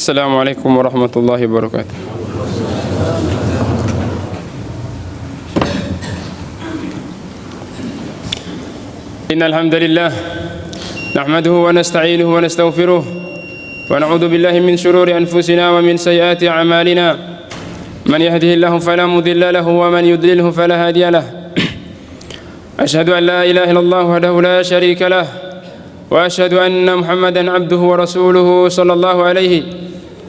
Assalamualaikum warahmatullahi wabarakatuh. Innal hamdalillah nahmaduhu wa nasta'inuhu wa nastaghfiruh wa na'udzu billahi min shururi anfusina wa min sayyiati a'malina. Man yahdihillahu fala mudilla lahu wa man yudlilhu fala hadiya lahu. Ashhadu an la ilaha illallah wahdahu la syarika lahu وأشهد أن محمدًا عبده ورسوله صلى الله عليه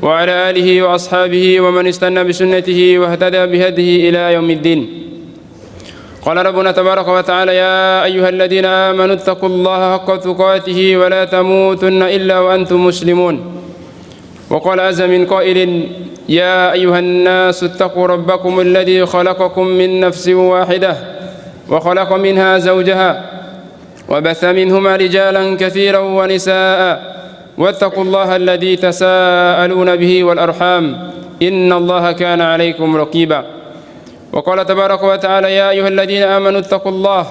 وعلى آله وأصحابه ومن استنى بسنته واهتدى بهديه إلى يوم الدين. قال ربنا تبارك وتعالى: يا أيها الذين آمنوا اتقوا الله حق تقاته ولا تموتن إلا وأنتم مسلمون. وقال عز من قائل: يا أيها الناس اتقوا ربكم الذي خلقكم من نفس واحدة وخلق منها زوجها وبث منهما رجالا كثيرا ونساء واتقوا الله الذي تساءلون به والأرحام إن الله كان عليكم رقيبا. وقال تبارك وتعالى: يا أيها الذين آمنوا اتقوا الله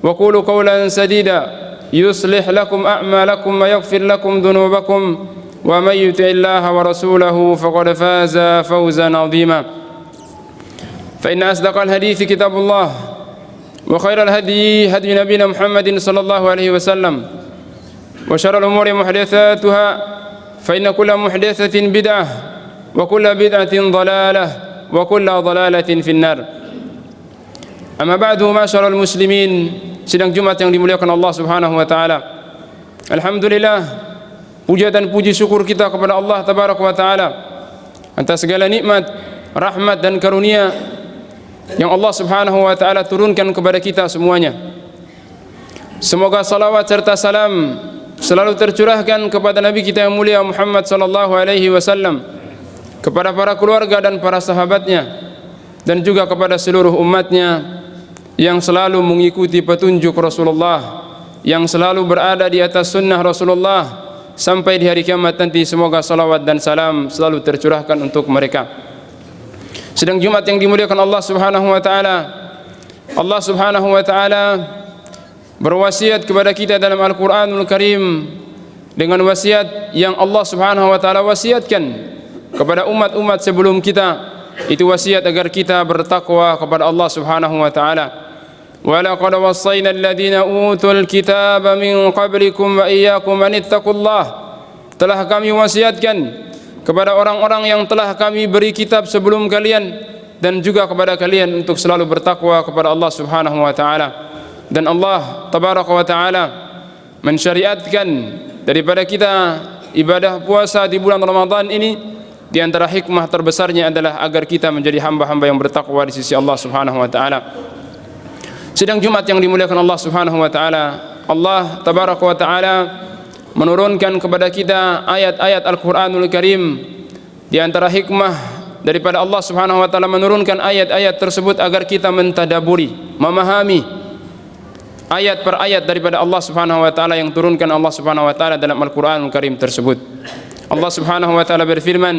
وقولوا قولا سديدا يصلح لكم أعمالكم ويغفر لكم ذنوبكم ومن يطع الله ورسوله فقد فاز فوزا عظيما. فإن أصدق الحديث كتاب الله وخير الهدي هدي نبينا محمد صلى الله عليه وسلم وشر الأمور محدثاتها فإن كل محدثة بدعة وكل بدعة ضلالة وكل ضلالة في النار. أما بعد معاشر المسlimin, sidang Jumat yang dimuliakan Allah Subhanahu wa taala. Alhamdulillah, puja dan puji syukur kita kepada Allah Tabaraka wa taala atas segala nikmat, rahmat dan karunia yang Allah Subhanahu wa taala turunkan kepada kita semuanya. Semoga salawat serta salam selalu tercurahkan kepada Nabi kita yang mulia Muhammad sallallahu alaihi wasallam, kepada para keluarga dan para sahabatnya, dan juga kepada seluruh umatnya yang selalu mengikuti petunjuk Rasulullah, yang selalu berada di atas sunnah Rasulullah sampai di hari kiamat nanti. Semoga salawat dan salam selalu tercurahkan untuk mereka. Sedang Jumat yang dimuliakan Allah Subhanahu wa taala, Allah Subhanahu wa taala berwasiat kepada kita dalam Al-Qur'anul Karim dengan wasiat yang Allah Subhanahu wa taala wasiatkan kepada umat-umat sebelum kita. Itu wasiat agar kita bertakwa kepada Allah Subhanahu wa taala. Wa laqad wassayna alladziina utul kitaaba min qablikum wa iyyakum an ittaqullah. Telah kami wasiatkan kepada orang-orang yang telah kami beri kitab sebelum kalian dan juga kepada kalian untuk selalu bertakwa kepada Allah Subhanahu wa taala. Dan Allah Tabaraka wa taala mensyariatkan daripada kita ibadah puasa di bulan Ramadan ini. Di antara hikmah terbesarnya adalah agar kita menjadi hamba-hamba yang bertakwa di sisi Allah Subhanahu wa taala. Sidang Jumat yang dimuliakan Allah Subhanahu wa taala, Allah Tabaraka wa taala menurunkan kepada kita ayat-ayat Al-Qur'anul Karim. Di antara hikmah daripada Allah Subhanahu wa taala menurunkan ayat-ayat tersebut agar kita mentadaburi, memahami ayat per ayat daripada Allah Subhanahu wa taala yang turunkan Allah Subhanahu wa taala dalam Al-Qur'anul Karim tersebut. Allah Subhanahu wa taala berfirman: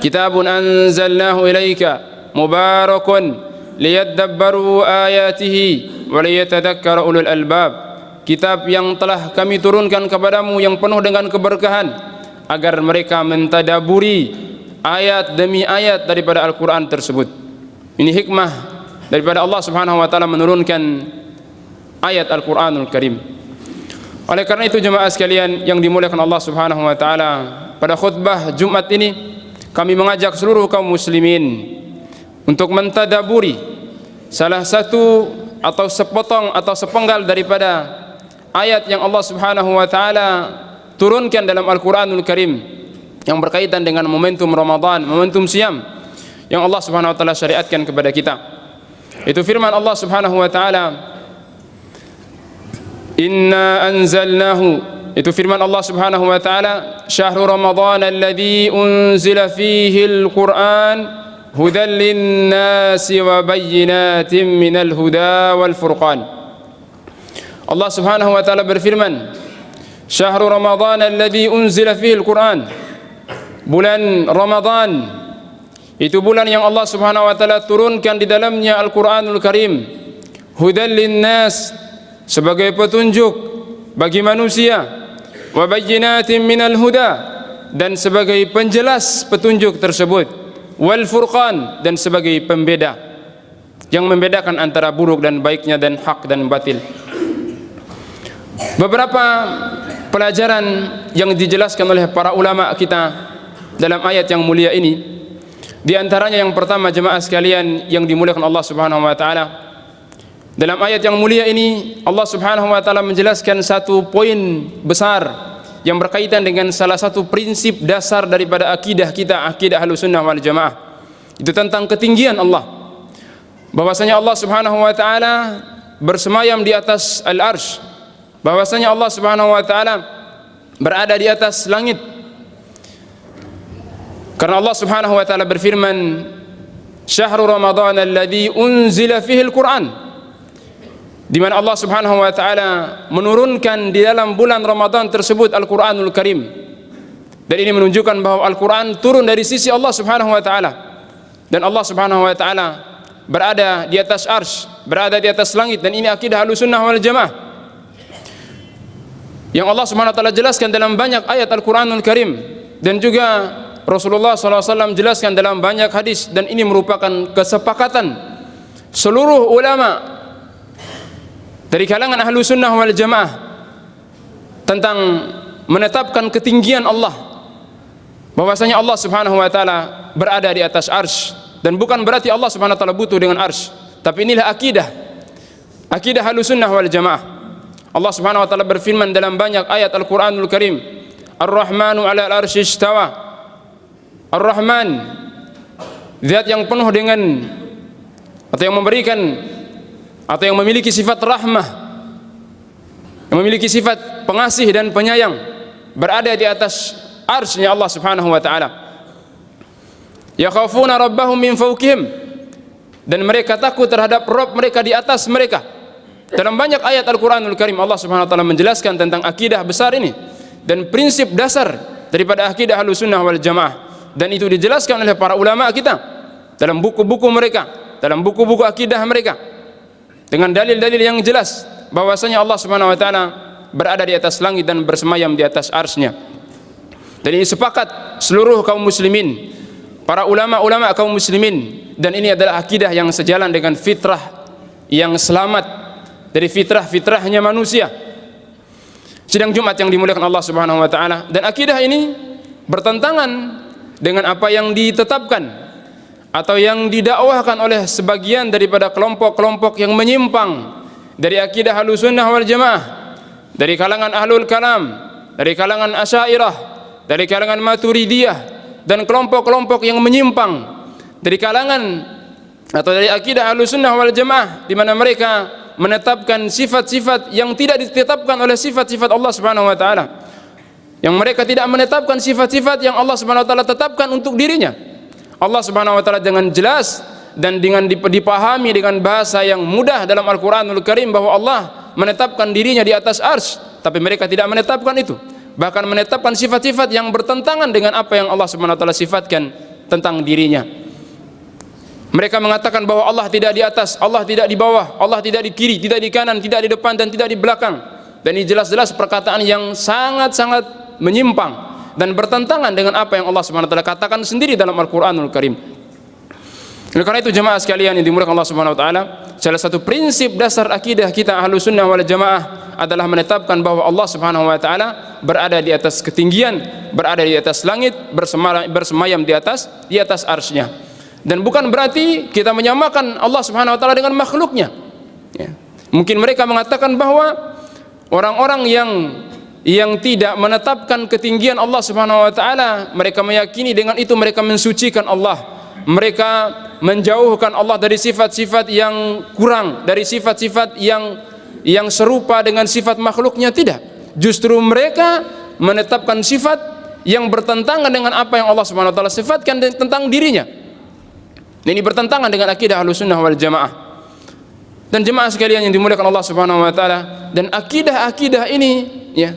"Kitabun anzalnahu ilaika mubarakun liyadabbaru ayatihi wa liyatadhakkara ulul albab." Kitab yang telah kami turunkan kepadamu yang penuh dengan keberkahan agar mereka mentadaburi ayat demi ayat daripada Al-Quran tersebut. Ini hikmah daripada Allah Subhanahu wa taala menurunkan ayat Al-Quranul Karim. Oleh karena itu jemaah sekalian yang dimuliakan Allah Subhanahu wa taala, pada khutbah Jumat ini kami mengajak seluruh kaum muslimin untuk mentadaburi salah satu atau sepotong atau sepenggal daripada ayat yang Allah Subhanahu wa taala turunkan dalam Al-Qur'anul Karim yang berkaitan dengan momentum Ramadan, momentum siam yang Allah Subhanahu wa taala syariatkan kepada kita. Itu firman Allah Subhanahu wa taala, "Inna anzalnahu." Itu firman Allah Subhanahu wa taala, "Syahrul Ramadan alladzi unzila fihi al-Qur'an hudan lin-nasi wa bayyinatin minal huda wal furqan." Allah Subhanahu wa taala berfirman, "Syahrul Ramadan alladzi unzila fihi al-Qur'an." Bulan Ramadan itu bulan yang Allah Subhanahu wa taala turunkan di dalamnya Al-Qur'anul Karim. Hudan lin-nas, sebagai petunjuk bagi manusia, wa bayyinatin minal huda, dan sebagai penjelas petunjuk tersebut, wal furqan dan sebagai pembeda yang membedakan antara buruk dan baiknya dan hak dan batil. Beberapa pelajaran yang dijelaskan oleh para ulama kita dalam ayat yang mulia ini, di antaranya yang pertama, jemaah sekalian yang dimuliakan Allah Subhanahu wa taala, dalam ayat yang mulia ini Allah Subhanahu wa taala menjelaskan satu poin besar yang berkaitan dengan salah satu prinsip dasar daripada akidah kita, akidah Ahlussunnah wal Jamaah. Itu tentang ketinggian Allah. Bahwasanya Allah Subhanahu wa taala bersemayam di atas al-arsy. Bahwasanya Allah Subhanahu wa taala berada di atas langit. Karena Allah Subhanahu wa taala berfirman, "Syahrul Ramadan alladzi unzila fihi al-Qur'an." Di mana Allah Subhanahu wa taala menurunkan di dalam bulan Ramadan tersebut Al-Qur'anul Karim. Dan ini menunjukkan bahwa Al-Qur'an turun dari sisi Allah Subhanahu wa taala. Dan Allah Subhanahu wa taala berada di atas arsy, berada di atas langit, dan ini akidah Ahlussunnah wal Jamaah. Yang Allah Subhanahu wa taala jelaskan dalam banyak ayat Al-Qur'anul Karim, dan juga Rasulullah SAW jelaskan dalam banyak hadis, dan ini merupakan kesepakatan seluruh ulama dari kalangan Ahlussunnah wal Jamaah tentang menetapkan ketinggian Allah, bahwasanya Allah Subhanahu wa taala berada di atas arsy, dan bukan berarti Allah Subhanahu wa taala butuh dengan arsy, tapi inilah akidah Ahlussunnah wal Jamaah. Allah Subhanahu wa taala berfirman dalam banyak ayat Al-Qur'anul Karim, Ar-Rahmanu 'ala al-arsy istawa. Ar-Rahman, zat yang penuh dengan, atau yang memberikan, atau yang memiliki sifat rahmah, yang memiliki sifat pengasih dan penyayang, berada di atas arsy-Nya Allah Subhanahu wa taala. Yakhafuna rabbahum min fawqihim, dan mereka takut terhadap Rabb mereka di atas mereka. Dalam banyak ayat Al-Qur'anul Karim Allah Subhanahu wa taala menjelaskan tentang akidah besar ini dan prinsip dasar daripada akidah Ahlussunnah wal Jamaah, dan itu dijelaskan oleh para ulama kita dalam buku-buku mereka, dalam buku-buku akidah mereka, dengan dalil-dalil yang jelas bahwasanya Allah Subhanahu wa taala berada di atas langit dan bersemayam di atas arsy-Nya. Dan ini sepakat seluruh kaum muslimin, para ulama-ulama kaum muslimin, dan ini adalah akidah yang sejalan dengan fitrah yang selamat dari fitrah-fitrahnya manusia. Sidang Jumat yang dimuliakan Allah Subhanahu wa taala, dan akidah ini bertentangan dengan apa yang ditetapkan atau yang didakwahkan oleh sebagian daripada kelompok-kelompok yang menyimpang dari akidah Ahlussunnah wal Jamaah, dari kalangan Ahlul Kalam, dari kalangan Asy'ariyah, dari kalangan Maturidiyah, dan kelompok-kelompok yang menyimpang dari kalangan atau dari akidah Ahlussunnah wal Jamaah, di mana mereka menetapkan sifat-sifat yang tidak ditetapkan oleh sifat-sifat Allah Subhanahu wa taala, yang mereka tidak menetapkan sifat-sifat yang Allah Subhanahu wa taala tetapkan untuk dirinya. Allah Subhanahu wa taala dengan jelas dan dengan dipahami dengan bahasa yang mudah dalam Al-Qur'anul Karim bahwa Allah menetapkan dirinya di atas arsy, tapi mereka tidak menetapkan itu, bahkan menetapkan sifat-sifat yang bertentangan dengan apa yang Allah Subhanahu wa taala sifatkan tentang dirinya. Mereka mengatakan bahwa Allah tidak di atas, Allah tidak di bawah, Allah tidak di kiri, tidak di kanan, tidak di depan, dan tidak di belakang. Dan ini jelas-jelas perkataan yang sangat-sangat menyimpang dan bertentangan dengan apa yang Allah Subhanahu wa taala katakan sendiri dalam Al-Qur'anul Karim. Oleh karena itu jemaah sekalian yang dimuliakan Allah Subhanahu wa taala, salah satu prinsip dasar akidah kita Ahlussunnah wal Jamaah adalah menetapkan bahwa Allah Subhanahu wa taala berada di atas ketinggian, berada di atas langit, bersemayam di atas arsy-Nya. Dan bukan berarti kita menyamakan Allah Subhanahu wa taala dengan makhluknya. Ya. Mungkin mereka mengatakan bahwa orang-orang yang tidak menetapkan ketinggian Allah Subhanahu wa taala, mereka meyakini dengan itu mereka mensucikan Allah. Mereka menjauhkan Allah dari sifat-sifat yang kurang, dari sifat-sifat yang serupa dengan sifat makhluknya. Tidak. Justru mereka menetapkan sifat yang bertentangan dengan apa yang Allah Subhanahu wa taala sifatkan tentang dirinya. Ini bertentangan dengan akidah Ahlussunnah wal Jamaah. Dan jemaah sekalian yang dimuliakan Allah Subhanahu wa taala, dan akidah-akidah ini ya,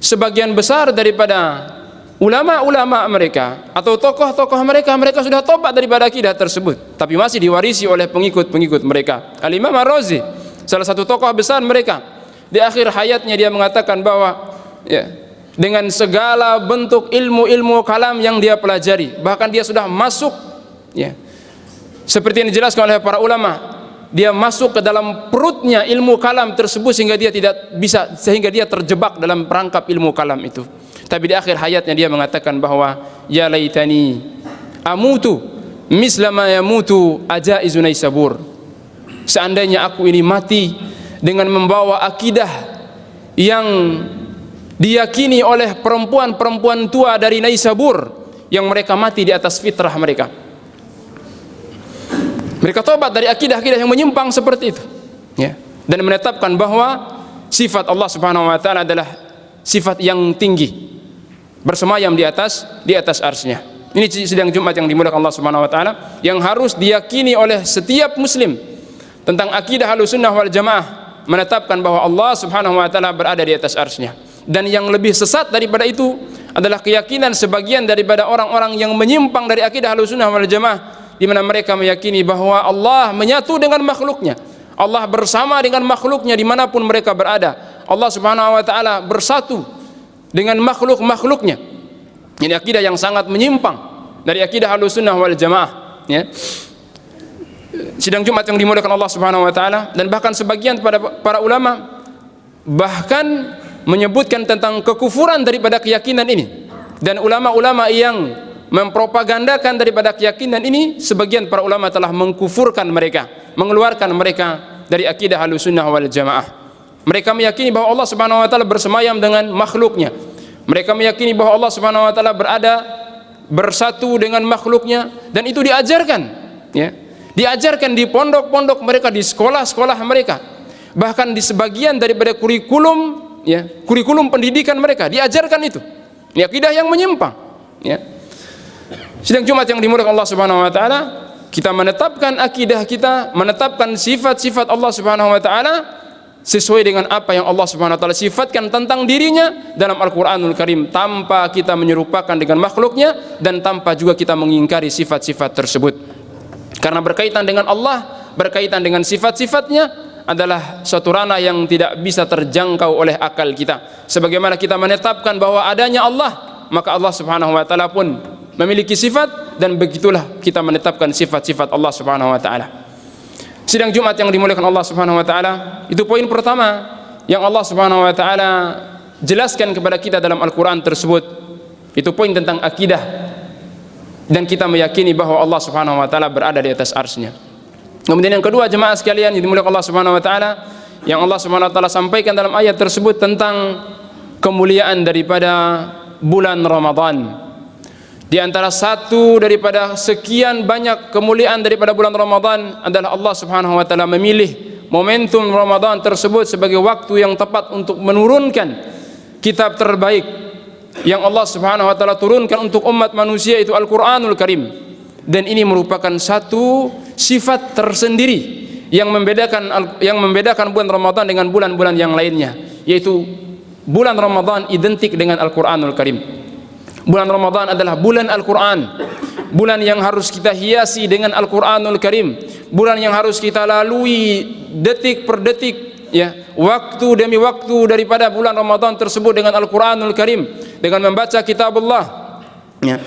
sebagian besar daripada ulama-ulama mereka atau tokoh-tokoh mereka sudah tobat daripada akidah tersebut, tapi masih diwarisi oleh pengikut-pengikut mereka. Al-Imam Ar-Razi, salah satu tokoh besar mereka, di akhir hayatnya dia mengatakan bahwa ya, dengan segala bentuk ilmu-ilmu kalam yang dia pelajari. Bahkan dia sudah masuk, ya, seperti yang dijelaskan oleh para ulama, dia masuk ke dalam perutnya ilmu kalam tersebut sehingga dia terjebak dalam perangkap ilmu kalam itu. Tapi di akhir hayatnya dia mengatakan bahwa ya laitani amutu misla ma yamutu ajaizu Naisabur. Seandainya aku ini mati dengan membawa akidah yang diyakini oleh perempuan-perempuan tua dari Naisabur yang mereka mati di atas fitrah mereka. Mereka tobat dari akidah-akidah yang menyimpang seperti itu, ya, dan menetapkan bahwa sifat Allah Subhanahu wa taala adalah sifat yang tinggi, bersemayam di atas arsy-Nya. Ini sidang Jumat yang dimuliakan Allah Subhanahu wa taala yang harus diyakini oleh setiap muslim tentang akidah Ahlussunnah wal Jamaah, menetapkan bahwa Allah Subhanahu wa taala berada di atas arsy-Nya. Dan yang lebih sesat daripada itu adalah keyakinan sebagian daripada orang-orang yang menyimpang dari akidah Ahlussunnah wal Jamaah, di mana mereka meyakini bahwa Allah menyatu dengan makhluknya, Allah bersama dengan makhluknya dimanapun mereka berada. Allah Subhanahu wa taala bersatu dengan makhluk-makhluknya. Ini akidah yang sangat menyimpang dari akidah Ahlussunnah wal Jamaah, ya. Sidang Jumat yang dimuliakan Allah Subhanahu wa taala, dan bahkan sebagian para ulama bahkan menyebutkan tentang kekufuran daripada keyakinan ini. Dan ulama-ulama yang mempropagandakan daripada keyakinan ini, sebagian para ulama telah mengkufurkan mereka, mengeluarkan mereka dari akidah Ahlussunnah wal Jamaah. Mereka meyakini bahwa Allah Subhanahu wa taala bersemayam dengan makhluknya. Mereka meyakini bahwa Allah Subhanahu wa taala bersatu dengan makhluknya, dan itu diajarkan, ya. Diajarkan di pondok-pondok mereka, di sekolah-sekolah mereka. Bahkan di sebagian daripada kurikulum, ya, kurikulum pendidikan mereka diajarkan itu. Ini akidah yang menyimpang, ya. Sidang Jumat yang dimuliakan Allah Subhanahu wa taala, kita menetapkan akidah kita, menetapkan sifat-sifat Allah Subhanahu wa taala sesuai dengan apa yang Allah Subhanahu wa taala sifatkan tentang dirinya dalam Al-Qur'anul Karim, tanpa kita menyerupakan dengan makhluknya dan tanpa juga kita mengingkari sifat-sifat tersebut. Karena berkaitan dengan Allah, berkaitan dengan sifat-sifatnya adalah suatu ranah yang tidak bisa terjangkau oleh akal kita. Sebagaimana kita menetapkan bahwa adanya Allah, maka Allah Subhanahu wa taala pun memiliki sifat, dan begitulah kita menetapkan sifat-sifat Allah Subhanahu wa taala. Sidang Jumat yang dimuliakan Allah Subhanahu wa taala, itu poin pertama yang Allah Subhanahu wa taala jelaskan kepada kita dalam Al-Qur'an tersebut. Itu poin tentang akidah, dan kita meyakini bahwa Allah Subhanahu wa taala berada di atas arsy-Nya. Kemudian yang kedua, jemaah sekalian yang dimuliakan Allah Subhanahu wa taala, yang Allah Subhanahu wa taala sampaikan dalam ayat tersebut tentang kemuliaan daripada bulan Ramadan. Di antara satu daripada sekian banyak kemuliaan daripada bulan Ramadan adalah Allah Subhanahu wa taala memilih momentum Ramadan tersebut sebagai waktu yang tepat untuk menurunkan kitab terbaik yang Allah Subhanahu wa taala turunkan untuk umat manusia, itu Al-Qur'anul Karim. Dan ini merupakan satu sifat tersendiri yang membedakan bulan Ramadan dengan bulan-bulan yang lainnya, yaitu bulan Ramadan identik dengan Al-Qur'anul Karim. Bulan Ramadan adalah bulan Al-Qur'an, bulan yang harus kita hiasi dengan Al-Qur'anul Karim, bulan yang harus kita lalui detik per detik, ya, waktu demi waktu daripada bulan Ramadan tersebut dengan Al-Qur'anul Karim, dengan membaca kitabullah, ya.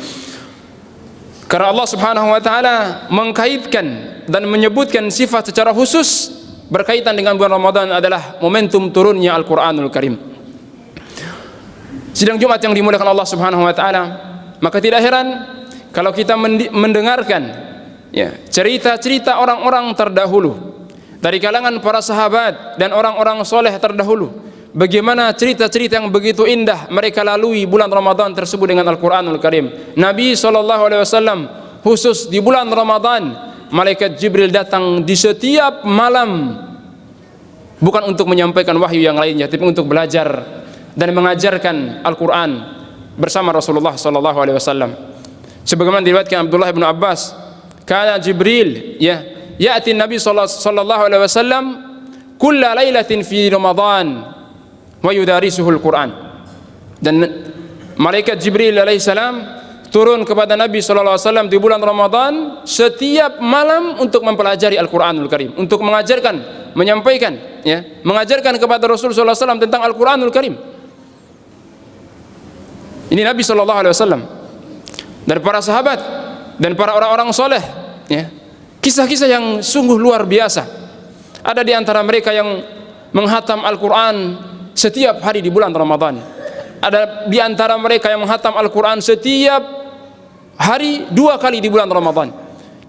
Karena Allah Subhanahu wa taala mengkaitkan dan menyebutkan sifat secara khusus berkaitan dengan bulan Ramadan adalah momentum turunnya Al-Qur'anul Karim. Sidang Jumat yang dimuliakan Allah Subhanahu wa taala, maka tidak heran kalau kita mendengarkan, ya, cerita-cerita orang-orang terdahulu dari kalangan para sahabat dan orang-orang soleh terdahulu, bagaimana cerita-cerita yang begitu indah mereka lalui bulan Ramadan tersebut dengan Al-Qur'anul Karim. Nabi SAW khusus di bulan Ramadan, malaikat Jibril datang di setiap malam, bukan untuk menyampaikan wahyu yang lainnya, tapi untuk belajar dan mengajarkan Al-Quran bersama Rasulullah SAW. Sebagaimana diriwayatkan Abdullah bin Abbas, kana Jibril, ya, ya'ti Nabi SAW kulla lailatin fi Ramadan wa yudarisuhul Quran. Dan malaikat Jibril alaihissalam turun kepada Nabi SAW di bulan Ramadan setiap malam untuk mempelajari Al-Quranul Karim, untuk mengajarkan, menyampaikan, ya, mengajarkan kepada Rasulullah SAW tentang Al-Quranul Karim. Ini Nabi sallallahu alaihi wasallam dan para sahabat dan para orang-orang soleh, ya. Kisah-kisah yang sungguh luar biasa. Ada di antara mereka yang menghatam Al-Quran setiap hari di bulan Ramadan. Ada di antara mereka yang menghatam Al-Quran setiap hari 2 kali di bulan Ramadan,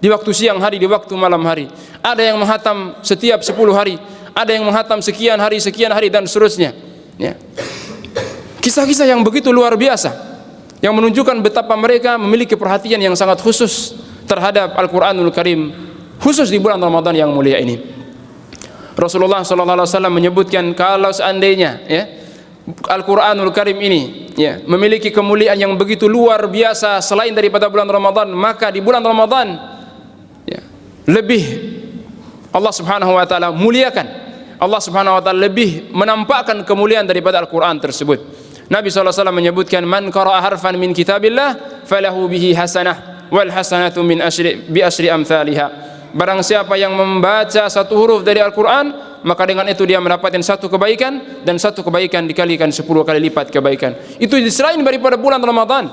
di waktu siang hari, di waktu malam hari. Ada yang menghatam setiap 10 hari, ada yang menghatam sekian hari dan seterusnya, ya. Kisah-kisah yang begitu luar biasa, yang menunjukkan betapa mereka memiliki perhatian yang sangat khusus terhadap Al-Quranul Karim, khusus di bulan Ramadan yang mulia ini. Rasulullah SAW menyebutkan kalau seandainya, ya, Al-Quranul Karim ini, ya, memiliki kemuliaan yang begitu luar biasa selain daripada bulan Ramadan, maka di bulan Ramadan, ya, lebih Allah Subhanahu wa taala muliakan. Allah Subhanahu wa taala lebih menampakkan kemuliaan daripada Al-Quran tersebut. Nabi SAW menyebutkan, man qara'a harfan min kitabillah falahu bihi hasanah wal hasanatu bi asyri amthaliha. Barang siapa yang membaca satu huruf dari Al-Quran, maka dengan itu dia mendapatkan satu kebaikan, dan satu kebaikan dikalikan 10 kali lipat kebaikan. Itu selain daripada bulan Ramadan,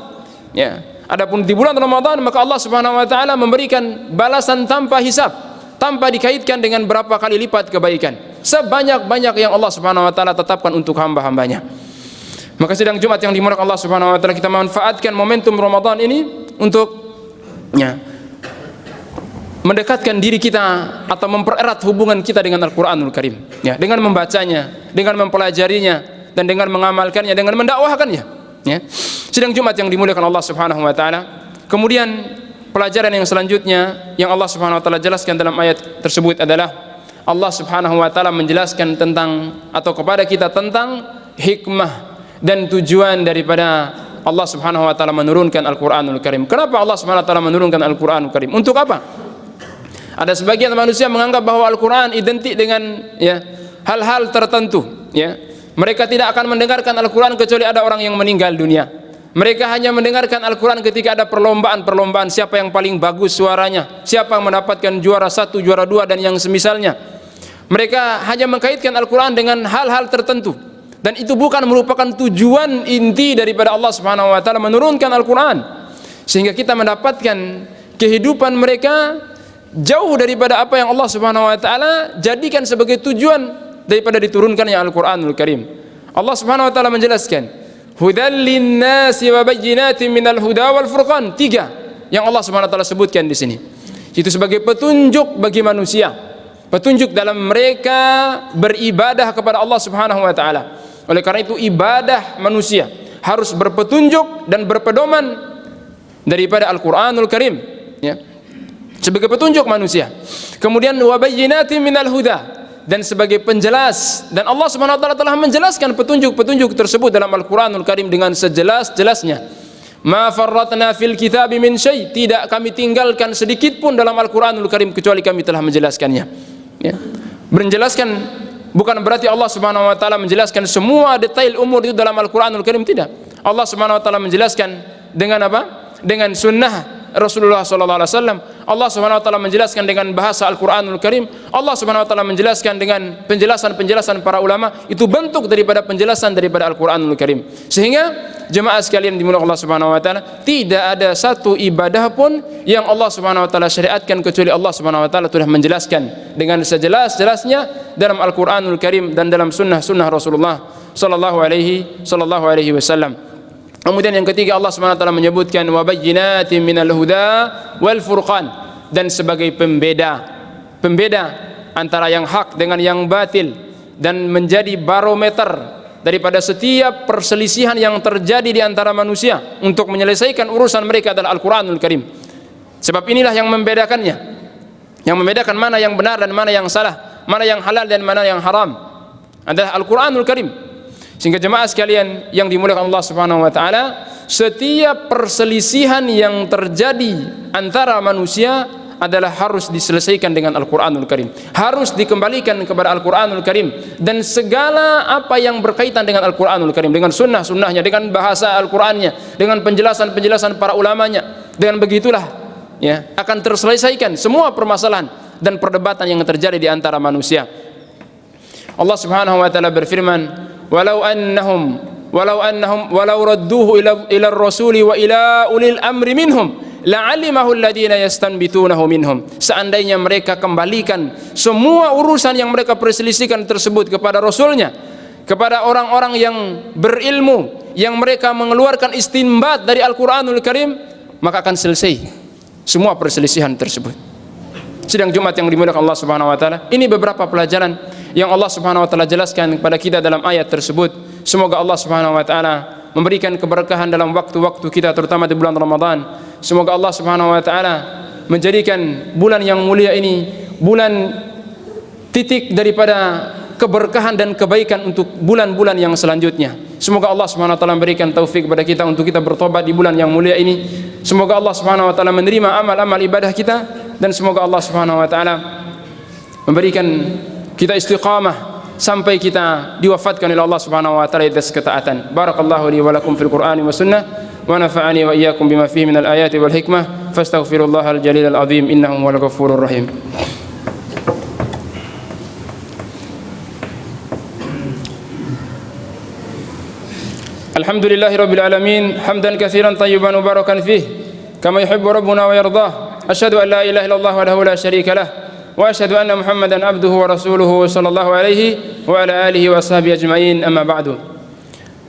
ya. Adapun di bulan Ramadan, maka Allah Subhanahu wa taala memberikan balasan tanpa hisab, tanpa dikaitkan dengan berapa kali lipat kebaikan, sebanyak-banyak yang Allah Subhanahu wa taala tetapkan untuk hamba-hambanya. Maka sidang Jumat yang dimuliakan Allah Subhanahu wa taala, kita manfaatkan momentum Ramadan ini untuk, ya, mendekatkan diri kita atau mempererat hubungan kita dengan Al-Quranul Karim, ya, dengan membacanya, dengan mempelajarinya, dan dengan mengamalkannya, dengan mendakwahkannya, ya. Sidang Jumat yang dimuliakan Allah Subhanahu wa taala. Kemudian pelajaran yang selanjutnya yang Allah Subhanahu wa taala jelaskan dalam ayat tersebut adalah Allah Subhanahu wa taala menjelaskan tentang, atau kepada kita, tentang hikmah dan tujuan daripada Allah Subhanahu wa taala menurunkan Al-Qur'anul Karim. Kenapa Allah Subhanahu wa taala menurunkan Al-Qur'anul Karim? Untuk apa? Ada sebagian manusia menganggap bahwa Al-Qur'an identik dengan, ya, hal-hal tertentu, ya. Mereka tidak akan mendengarkan Al-Qur'an kecuali ada orang yang meninggal dunia. Mereka hanya mendengarkan Al-Qur'an ketika ada perlombaan siapa yang paling bagus suaranya, siapa yang mendapatkan juara 1, juara 2 dan yang semisalnya. Mereka hanya mengkaitkan Al-Qur'an dengan hal-hal tertentu. Dan itu bukan merupakan tujuan inti daripada Allah Subhanahu wa taala menurunkan Al-Qur'an. Sehingga kita mendapatkan kehidupan mereka jauh daripada apa yang Allah Subhanahu wa taala jadikan sebagai tujuan daripada diturunkannya Al-Qur'anul Karim. Allah Subhanahu wa taala menjelaskan, hudal linnasi wa bayyinatin minal huda wal furqan. 3 yang Allah Subhanahu wa taala sebutkan di sini. Itu sebagai petunjuk bagi manusia, petunjuk dalam mereka beribadah kepada Allah Subhanahu wa taala. Oleh karena itu ibadah manusia harus berpetunjuk dan berpedoman daripada Al-Qur'anul Karim, ya, sebagai petunjuk manusia. Kemudian wabayyinatin minal huda, dan sebagai penjelas, dan Allah Subhanahu wa taala telah menjelaskan petunjuk-petunjuk tersebut dalam Al-Qur'anul Karim dengan sejelas-jelasnya. Ma farratna fil kitabi min syai', tidak kami tinggalkan sedikit pun dalam Al-Qur'anul Karim kecuali kami telah menjelaskannya, ya. Menjelaskan bukan berarti Allah Subhanahu wa taala menjelaskan semua detail umur itu dalam Al-Qur'anul Karim, tidak. Allah Subhanahu wa taala menjelaskan dengan apa? Dengan sunnah Rasulullah sallallahu alaihi wasallam. Allah Subhanahu wa taala menjelaskan dengan bahasa Al-Qur'anul Karim. Allah Subhanahu wa taala menjelaskan dengan penjelasan-penjelasan para ulama. Itu bentuk daripada penjelasan daripada Al-Qur'anul Karim. Sehingga jemaah sekalian dimuliakan Allah Subhanahu wa taala, tidak ada satu ibadah pun yang Allah Subhanahu wa taala syariatkan kecuali Allah Subhanahu wa taala telah menjelaskan dengan sejelas-jelasnya dalam Al-Qur'anul Karim dan dalam sunnah-sunnah Rasulullah sallallahu alaihi wasallam. Kemudian yang ketiga, Allah Subhanahu wa taala menyebutkan wabayyinatin minal huda wal furqan, dan sebagai pembeda antara yang hak dengan yang batil, dan menjadi barometer daripada setiap perselisihan yang terjadi di antara manusia untuk menyelesaikan urusan mereka adalah Al-Qur'anul Karim. Sebab inilah yang membedakannya, yang membedakan mana yang benar dan mana yang salah, mana yang halal dan mana yang haram adalah Al-Qur'anul Karim. Sehingga jemaah sekalian yang dimuliakan Allah Subhanahu wa taala, setiap perselisihan yang terjadi antara manusia adalah harus diselesaikan dengan Al-Qur'anul Karim, harus dikembalikan kepada Al-Qur'anul Karim, dan segala apa yang berkaitan dengan Al-Qur'anul Karim, dengan sunnah-sunnahnya, dengan bahasa Al-Qur'annya, dengan penjelasan-penjelasan para ulamanya, dengan begitulah, ya, akan terselesaikan semua permasalahan dan perdebatan yang terjadi di antara manusia. Allah Subhanahu wa taala berfirman, walau annahum walau radduhu ila ar-rasuli wa ila ulil amri minhum la'alimahu alladhina yastanbitunahu minhum. Seandainya mereka kembalikan semua urusan yang mereka perselisihkan tersebut kepada rasulnya, kepada orang-orang yang berilmu, yang mereka mengeluarkan istinbat dari Al-Quranul Karim, maka akan selesai semua perselisihan tersebut. Sidang Jumat yang dimuliakan Allah Subhanahu wa taala, ini beberapa pelajaran yang Allah Subhanahu wa taala jelaskan kepada kita dalam ayat tersebut. Semoga Allah Subhanahu wa taala memberikan keberkahan dalam waktu-waktu kita, terutama di bulan Ramadan. Semoga Allah Subhanahu wa taala menjadikan bulan yang mulia ini bulan titik daripada keberkahan dan kebaikan untuk bulan-bulan yang selanjutnya. Semoga Allah Subhanahu wa taala memberikan taufik kepada kita untuk kita bertobat di bulan yang mulia ini. Semoga Allah Subhanahu wa taala menerima amal-amal ibadah kita, dan semoga Allah Subhanahu wa taala memberikan kita istiqamah sampai kita diwafatkan oleh Allah Subhanahu wa taala atas ketaatan. Barakallahu li wa lakum fil Qur'ani wa sunnah, wa nafa'ani wa iyyakum bima fihi minal ayati wal hikmah. Fastaghfirullahal jalilal azim, innahu huwal ghafurur rahim. Alhamdulillahi rabbil alamin, hamdan katsiran tayyiban mubarakan fih, kama yuhibbu rabbuna wa yardah. Asyhadu an la ilaha illallah wahdahu la syarika lah, wa asyhadu anna Muhammadan abduhu wa rasuluhu sallallahu alaihi wa ala alihi wa sahbihi ajmain, amma ba'du.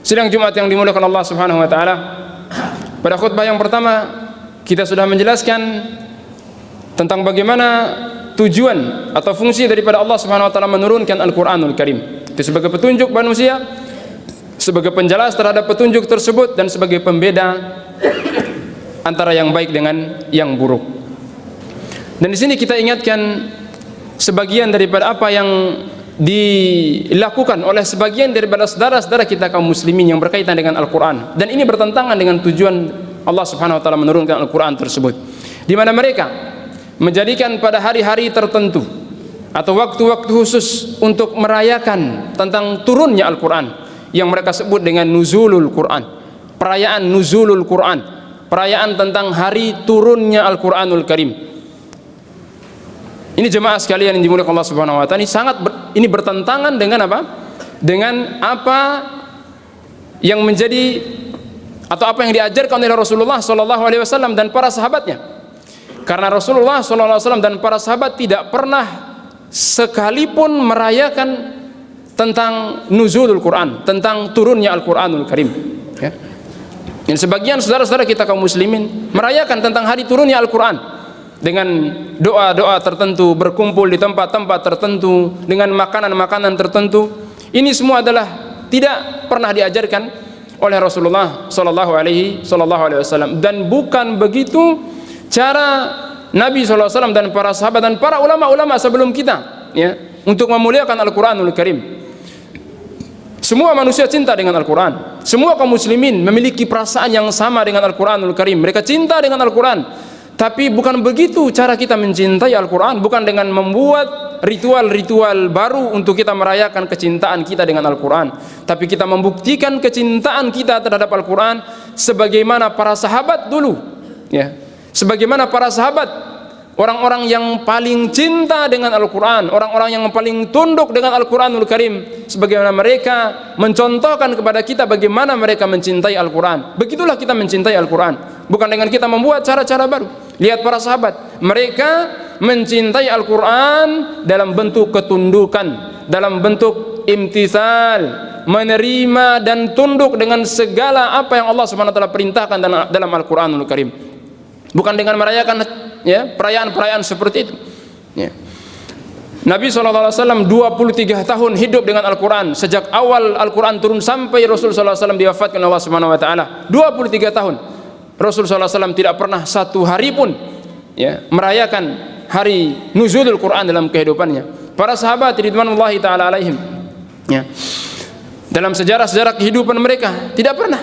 Sidang Jumat yang dimuliakan Allah Subhanahu wa taala, pada khutbah yang pertama kita sudah menjelaskan tentang bagaimana tujuan atau fungsi daripada Allah Subhanahu wa taala menurunkan Al-Qur'anul Karim. Itu sebagai petunjuk manusia, sebagai penjelas terhadap petunjuk tersebut, dan sebagai pembeda antara yang baik dengan yang buruk. Dan di sini kita ingatkan sebagian daripada apa yang dilakukan oleh sebagian daripada saudara-saudara kita kaum muslimin yang berkaitan dengan Al-Quran, dan ini bertentangan dengan tujuan Allah Subhanahu wa taala menurunkan Al-Quran tersebut, di mana mereka menjadikan pada hari-hari tertentu atau waktu-waktu khusus untuk merayakan tentang turunnya Al-Quran, yang mereka sebut dengan nuzulul Quran, perayaan nuzulul Quran, perayaan tentang hari turunnya Al-Quranul Karim. Ini jemaah sekalian yang dimuliakan Allah Subhanahu wa taala, ini bertentangan dengan apa? Dengan apa yang menjadi atau apa yang diajarkan oleh Rasulullah sallallahu alaihi wasallam dan para sahabatnya. Karena Rasulullah sallallahu alaihi wasallam dan para sahabat tidak pernah sekalipun merayakan tentang nuzulul Quran, tentang turunnya Al-Quranul Karim, ya. Dan sebagian saudara-saudara kita kaum muslimin merayakan tentang hari turunnya Al-Quran dengan doa-doa tertentu, berkumpul di tempat-tempat tertentu, dengan makanan-makanan tertentu. Ini semua adalah tidak pernah diajarkan oleh Rasulullah sallallahu alaihi wasallam, dan bukan begitu cara Nabi sallallahu alaihi wasallam dan para sahabat dan para ulama-ulama sebelum kita, ya, untuk memuliakan Al-Quranul Karim. Semua manusia cinta dengan Al-Quran. Semua kaum muslimin memiliki perasaan yang sama dengan Al-Quranul Karim. Mereka cinta dengan Al-Quran. Tapi bukan begitu cara kita mencintai Al-Quran. Bukan dengan membuat ritual-ritual baru untuk kita merayakan kecintaan kita dengan Al-Quran. Tapi kita membuktikan kecintaan kita terhadap Al-Quran sebagaimana para sahabat dulu, ya. Sebagaimana para sahabat, orang-orang yang paling cinta dengan Al-Quran, orang-orang yang paling tunduk dengan Al-Quranul Karim, sebagaimana mereka mencontohkan kepada kita bagaimana mereka mencintai Al-Quran. Begitulah kita mencintai Al-Quran, bukan dengan kita membuat cara-cara baru. Lihat para sahabat, mereka mencintai Al-Quran dalam bentuk ketundukan, dalam bentuk imtithal, menerima dan tunduk dengan segala apa yang Allah Subhanahu wa taala perintahkan dalam Al-Quranul Karim, bukan dengan merayakan, ya, perayaan-perayaan seperti itu, ya. Nabi SAW 23 tahun hidup dengan Al-Quran, sejak awal Al-Quran turun sampai Rasul SAW diwafatkan Allah Subhanahu wa taala. 23 tahun Rasul SAW tidak pernah satu hari pun, ya, merayakan hari nuzulul Quran dalam kehidupannya. Para sahabat ridwanullahi taala alaihim, ya, dalam sejarah-sejarah kehidupan mereka tidak pernah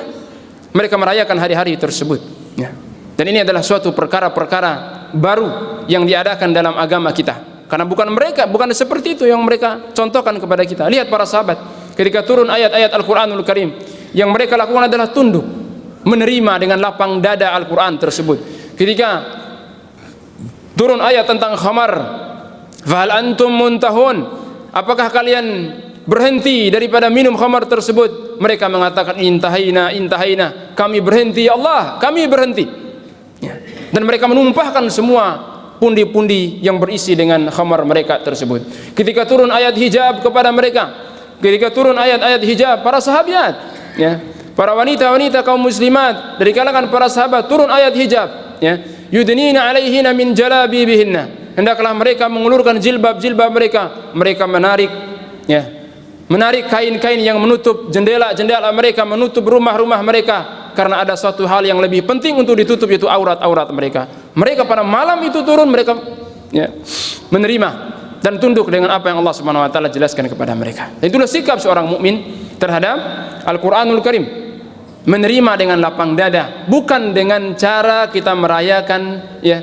mereka merayakan hari-hari tersebut, ya. Dan ini adalah suatu perkara-perkara baru yang diadakan dalam agama kita, karena bukan seperti itu yang mereka contohkan kepada kita. Lihat para sahabat ketika turun ayat-ayat Al-Quranul Karim, yang mereka lakukan adalah tunduk, menerima dengan lapang dada Al-Quran tersebut. Ketika turun ayat tentang khamar, fahal antum muntahun, apakah kalian berhenti daripada minum khamar tersebut, mereka mengatakan intahaina, intahaina, kami berhenti ya Allah, kami berhenti. Ya. Dan mereka menumpahkan semua pundi-pundi yang berisi dengan khamar mereka tersebut. Ketika turun ayat hijab kepada mereka, ketika turun ayat-ayat hijab, para sahabat, ya, para wanita-wanita kaum muslimat dari kalangan para sahabat, turun ayat hijab, ya, yudnina alaihina min jalabibihinna, hendaklah mereka mengulurkan jilbab-jilbab mereka. Mereka menarik, ya, menarik kain-kain yang menutup jendela-jendela mereka, menutup rumah-rumah mereka, karena ada suatu hal yang lebih penting untuk ditutup, yaitu aurat-aurat mereka. Mereka pada malam itu turun, mereka, ya, menerima dan tunduk dengan apa yang Allah Subhanahu wa taala jelaskan kepada mereka. Dan itulah sikap seorang mukmin terhadap Al-Qur'anul Karim. Menerima dengan lapang dada, bukan dengan cara kita merayakan, ya,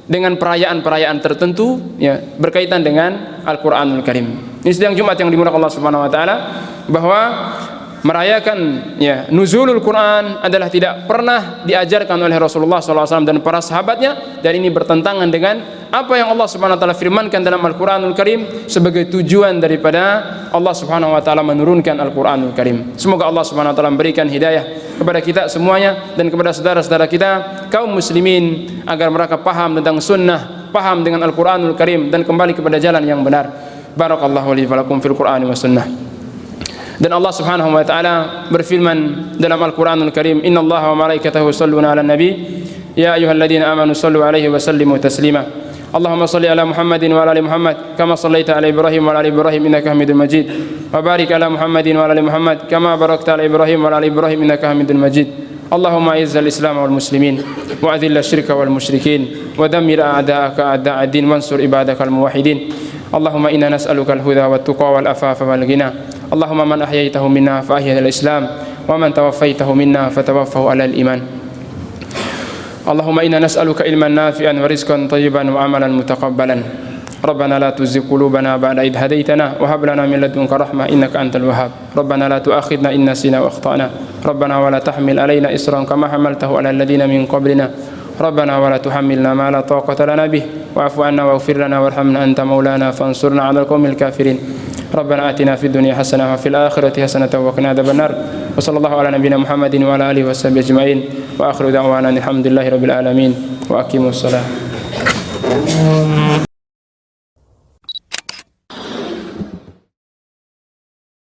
dengan perayaan-perayaan tertentu, ya, berkaitan dengan Al-Qur'anul Karim. Ini sidang Jumat yang dimuliakan Allah Subhanahu wa taala, bahwa merayakan, ya, nuzulul Quran adalah tidak pernah diajarkan oleh Rasulullah SAW dan para sahabatnya, dan ini bertentangan dengan apa yang Allah Subhanahu wa taala firmankan dalam Al-Qur'anul Karim sebagai tujuan daripada Allah Subhanahu wa taala menurunkan Al-Qur'anul Karim. Semoga Allah Subhanahu wa taala memberikan hidayah kepada kita semuanya dan kepada saudara-saudara kita kaum muslimin agar mereka paham tentang sunnah, paham dengan Al-Qur'anul Karim dan kembali kepada jalan yang benar. Barakallahu li wa lakum fil Qur'ani was sunnah. Dan Allah Subhanahu wa taala berfirman dalam Al-Qur'anul Karim, innallaha wa malaikatahu yusholluna 'alan nabi ya ayyuhalladzina amanu shallu 'alaihi wa sallimu taslima. Allahumma shalli ala Muhammadin wa ala ali Muhammad kama shallaita ala Ibrahim wa ala ali Ibrahim innaka Hamidum Majid. Wa barik ala Muhammadin wa ala ali Muhammad kama barakta ala Ibrahim wa ala ali Ibrahim innaka Hamidum Majid. Allahumma izzil Islam wal muslimin wa adhill asy-syirka wal musyrikin wa dammir a'da'aka a'da'ad din wansur ibadakal muwahhidin. Allahumma inna nas'aluka al-huda wat tuqa wal afafa wal ghina. Allahumma man ahyaytahu minna fa ahyi al-islam wa man tawaffaytahu minna fatawaffahu ala al-iman. Allahumma inna nas'aluka ilman nafi'an wa rizqan thayyiban wa amalan mutaqabbalan. Rabbana la tuzigh qulubana ba'da idh hadaytana wa hab lana min ladunka rahmah innaka antal wahhab. Rabbana la tu'akhidhna in nasina wa akhtana. Rabbana wa la tahmil alaina isran kama hamaltahu ala alladhina min qablina. Rabbana wa la tuhammilna ma la taqata lana bih wa'fu 'anna waghfir lana warhamna anta maulana fansurna 'alal qaumil kafirin. Rabbana atina fid dunya hasanah wa fil akhirati hasanah wa qina adzabannar. Wa sallallahu ala nabiyyina Muhammadin wa ala alihi washabbihi ajma'in. Wa akhiru da'wana alhamdulillahi rabbil alamin. Wa aqimus shalah.